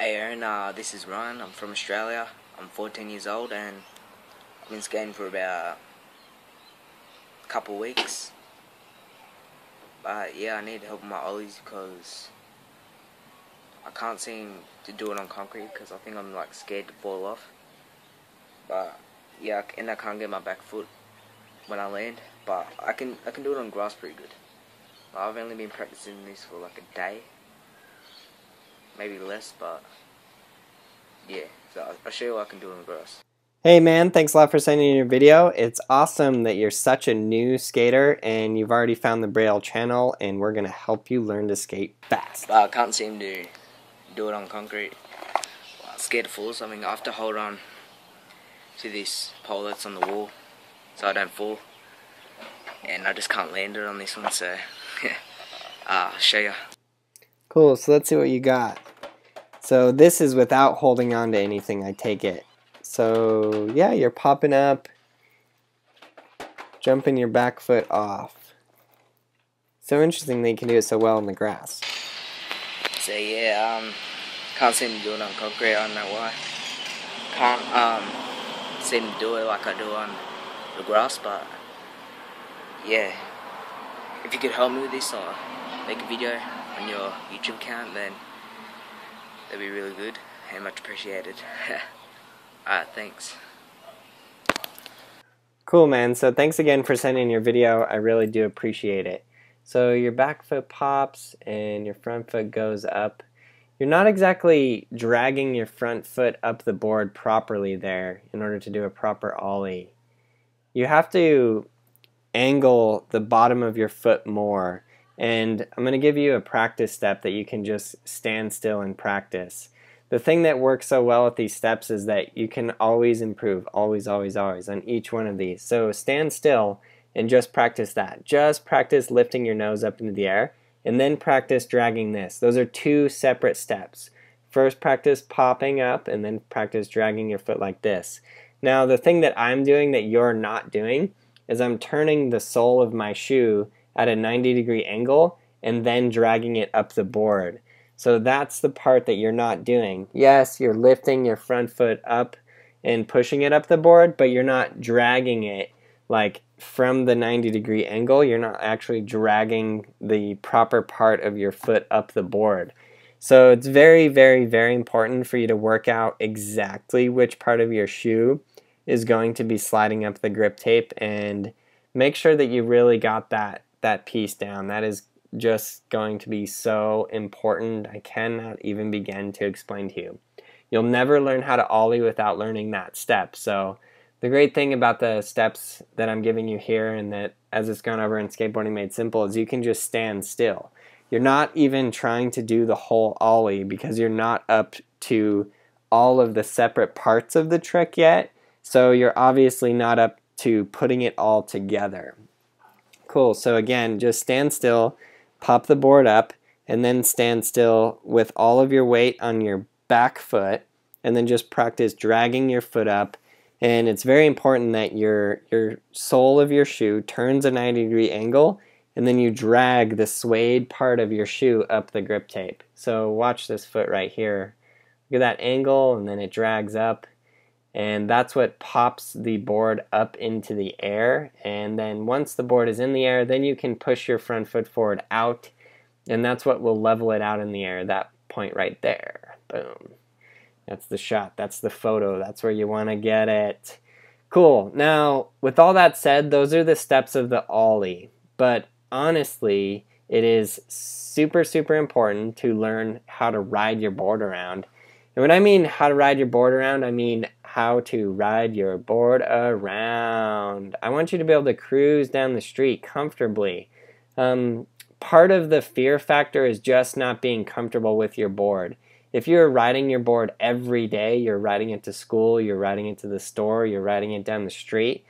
Hey Aaron, this is Ryan. I'm from Australia. I'm 14 years old and I've been skating for about a couple weeks. But yeah, I need help with my ollies because I can't seem to do it on concrete because I think I'm like scared to fall off. But yeah, and I can't get my back foot when I land. But I can do it on grass pretty good. I've only been practicing this for like a day. Maybe less, but yeah, so I'll show you what I can do on the grass. Hey man, thanks a lot for sending in your video. It's awesome that you're such a new skater and you've already found the Braille channel and we're going to help you learn to skate fast. But I can't seem to do it on concrete. I'm scared to fall, so I have to hold on to this pole that's on the wall so I don't fall. And I just can't land it on this one, so I'll show you. Cool, so let's see what you got. So this is without holding on to anything, I take it. So yeah, you're popping up, jumping your back foot off. So interesting that you can do it so well in the grass. So yeah, can't seem to do it on concrete, I don't know why. Can't seem to do it like I do on the grass, but yeah. If you could help me with this or make a video on your YouTube account, then that'd be really good and much appreciated. Alright, thanks. Cool man, so thanks again for sending in your video. I really do appreciate it. So your back foot pops and your front foot goes up. You're not exactly dragging your front foot up the board properly there in order to do a proper ollie. You have to angle the bottom of your foot more, and I'm going to give you a practice step that you can just stand still and practice. The thing that works so well with these steps is that you can always improve, always on each one of these. So stand still and just practice that. Just practice lifting your nose up into the air and then practice dragging this. Those are two separate steps. First practice popping up and then practice dragging your foot like this. Now the thing that I'm doing that you're not doing is I'm turning the sole of my shoe at a 90-degree angle and then dragging it up the board. So that's the part that you're not doing. Yes, you're lifting your front foot up and pushing it up the board, but you're not dragging it like from the 90-degree angle. You're not actually dragging the proper part of your foot up the board. So it's very important for you to work out exactly which part of your shoe is going to be sliding up the grip tape, and make sure that you really got that piece down. That is just going to be so important. I cannot even begin to explain to you. You'll never learn how to ollie without learning that step. So the great thing about the steps that I'm giving you here, and that as it's gone over in Skateboarding Made Simple, is you can just stand still. You're not even trying to do the whole ollie because you're not up to all of the separate parts of the trick yet. So you're obviously not up to putting it all together. Cool, so again, just stand still, pop the board up, and then stand still with all of your weight on your back foot, and then just practice dragging your foot up. And it's very important that your sole of your shoe turns a 90-degree angle, and then you drag the suede part of your shoe up the grip tape. So watch this foot right here. Look at that angle, and then it drags up. And that's what pops the board up into the air. And then once the board is in the air, then you can push your front foot forward out, and that's what will level it out in the air, that point right there. Boom. That's the shot. That's the photo. That's where you want to get it. Cool. Now, with all that said, those are the steps of the ollie. But honestly, it is super important to learn how to ride your board around. And when I mean how to ride your board around, I mean how to ride your board around. I want you to be able to cruise down the street comfortably. Part of the fear factor is just not being comfortable with your board. If you're riding your board every day, you're riding it to school, you're riding it to the store, you're riding it down the street,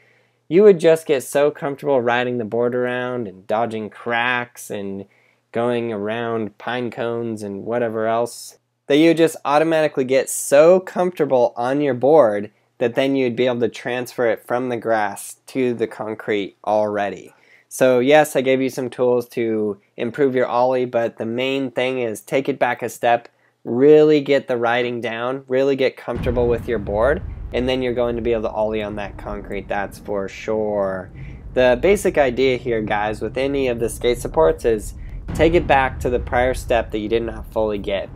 you would just get so comfortable riding the board around and dodging cracks and going around pine cones and whatever else, that you just automatically get so comfortable on your board that then you'd be able to transfer it from the grass to the concrete already. So yes, I gave you some tools to improve your ollie, but the main thing is take it back a step, really get the riding down, really get comfortable with your board, and then you're going to be able to ollie on that concrete, that's for sure. The basic idea here, guys, with any of the skate supports is take it back to the prior step that you didn't fully get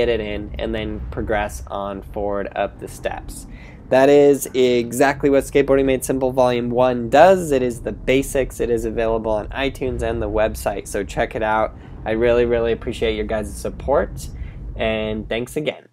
it in, and then progress on forward up the steps. That is exactly what Skateboarding Made Simple Volume 1 does. It is the basics. It is available on iTunes and the website, so check it out. I really, really appreciate your guys' support, and thanks again.